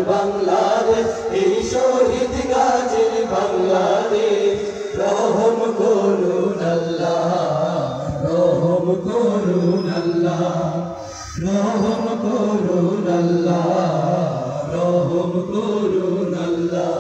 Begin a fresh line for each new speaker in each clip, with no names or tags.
বাংলাদেশ এই শহীদ গাজীর বাংলাদেশ রহম করুন আল্লাহ রহম করুন আল্লাহ রহম করুন আল্লাহ রহম করুন আল্লাহ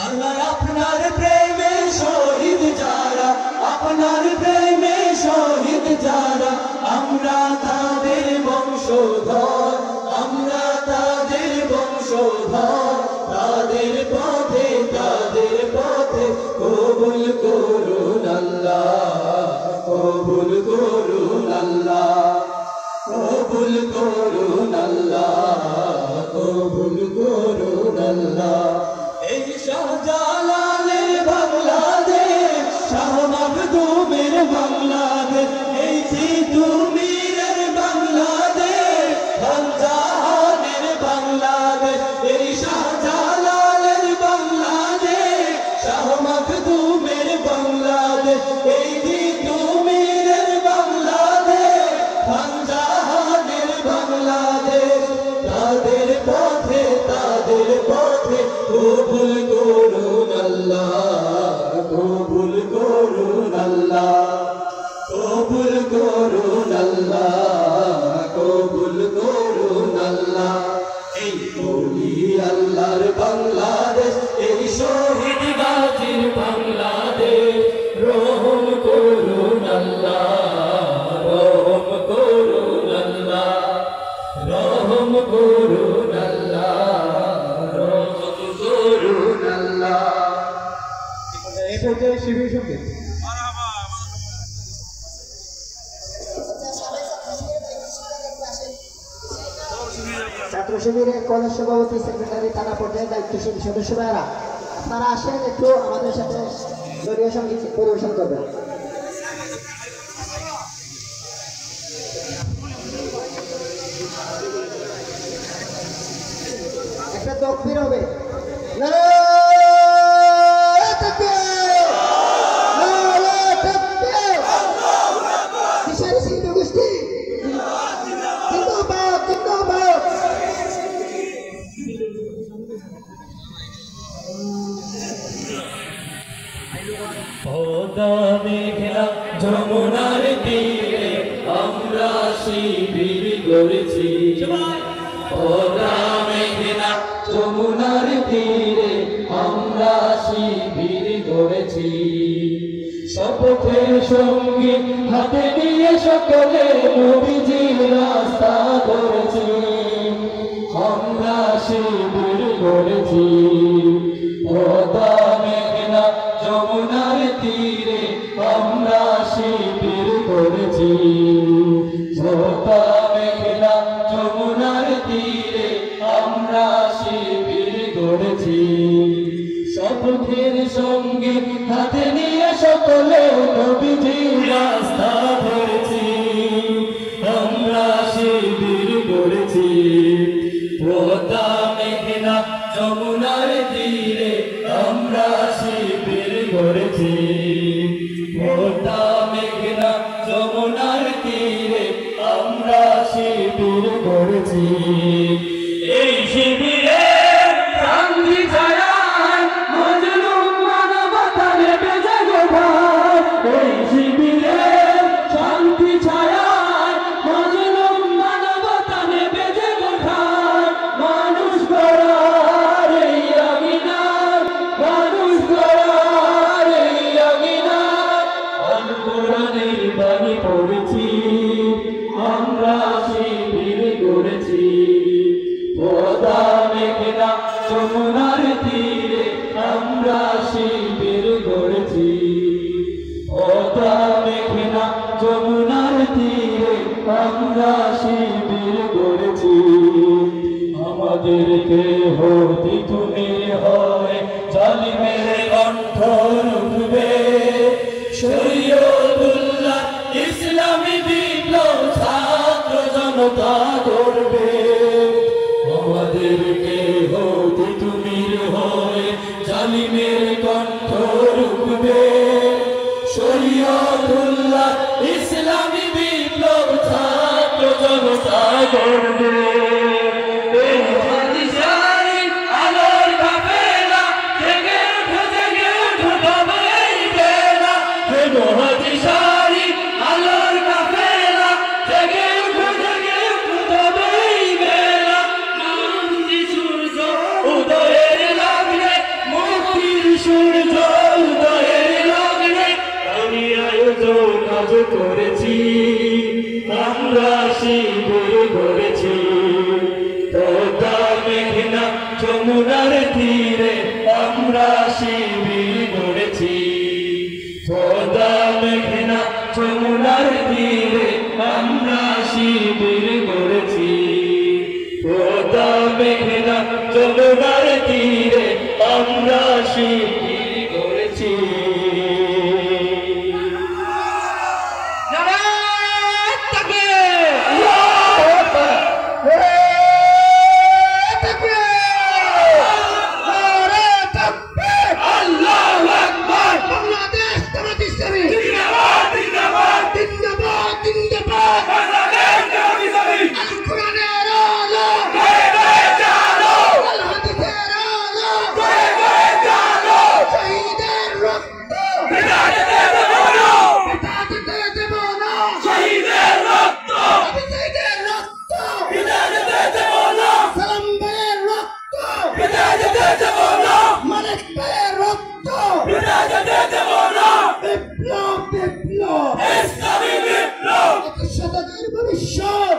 আল্লাহ আপনার প্রেমে শহীদ যারা আপনার প্রেমে শহীদ যারা আমরা তাদের বংশধর আমরা তাদের বংশধর তাদের পথে কবুল করুন আল্লাহ কবুল করুন আল্লাহ কবুল করুন আল্লাহ কবুল করুন আল্লাহ এই শাহজালালের বাংলাদেশ শাহ মাখদুমের বাংলাদেশ এই তিতুমীরের বাংলাদেশ খানজাহানের বাংলাদেশ এই শাহজালালের বাংলাদেশ শাহ মাখদুমের বাংলাদেশ এই তিতুমীরের বাংলাদেশ খানজাহানের বাংলাদেশ তাদের পথে কবুল করুন আল্লাহ কবুল করুন আল্লাহ কবুল করুন আল্লাহ কবুল করুন আল্লাহ এই বলি আল্লাহর বাংলাদেশ এই শহীদ গাজীর বাংলাদেশ রহম করুন আল্লাহ রহম করুন আল্লাহ রহম করুন আল্লাহ
শিবির সঙ্গে ছাত্র শিবিরের কলেজ সভাপতি সেক্রেটারি থানা পর্যায়ে দায়িত্বশীল সদস্যরা আপনারা আসেন একটু আমাদের সাথে দলীয় সঙ্গীত পরিবেশন করবেন। একটা তকবীর হবে
মেঘলা যমুনার তীরে আমরা শিবির গড়েছি মেঘলা যমুনার তীরে আমরা শিবির গড়েছি শপথের সঙ্গে হাতে নিয়ে সকলে নবীজির রাস্তা ধরেছি আমরা শিবির গড়েছি মেঘলা যমুনার তীরে আমরা শিবির করেছি মেঘলা যমুনার তীরে আমরা শিবির করেছি শপথের সঙ্গে হাতে নিয়ে সকলে নবীজির রাস্তা ধরেছি আমরা শিবির করেছি মেঘলা যমুনার তীরে আমরা শিবির করেছি মেঘনা যমুনার তীরে আমরা শিবির করেছি এই শিবিরে শান্তি ছায়ায় মজলুম মানবতা নেবে জেগে ভাই এই শিবিরে শান্তি ছায়ায় মজলুম মানবতা নেবে জেগে ভাই মানুষ গড়ার এই আঙিনায় মানুষ গড়ার এই আঙিনায় আল কোরআনের বাণী পড়েছি আমরা শিবির করেছি মেঘনা যমুনার তীরে আমরা শিবির করেছি মেঘনা যমুনার তীরে আমরা শিবির করেছি আমাদেরকে হতে তুমি হয় জালিমের কণ্ঠ রুখবে শরীয়তুল্লাহ ইসলামী বিপ্লব ছাত্র জনতা জনতা করবে আমাদেরকে হতে তুমি হয়ে জালিমের কণ্ঠ রুখবে শরীয়তুল্লাহ ইসলামী বিপ্লব ছাত্র জনতা করবে এই হাদিসারি আলোর কাফেলা জেগে ওঠো তবে এই বেলা এই হাদিসারি আলোর কাফেলা জেগে ওঠো তবে এই বেলা মুক্তি সূর্য উদয়ের লগ্নে মুক্তির সূর্য উদয়ের লগ্নে আমি আয়োজন আজ করেছি আমরা শিবির গড়েছি পদ্মা মেঘনা যমুনার তীরে আমরা শিবির গড়েছি পদ্মা মেঘনা যমুনার তীরে আমরা শিবির গড়েছি পদ্মা মেঘনা যমুনার তীরে আমরা শিবির গড়েছি ভবিষ্যৎ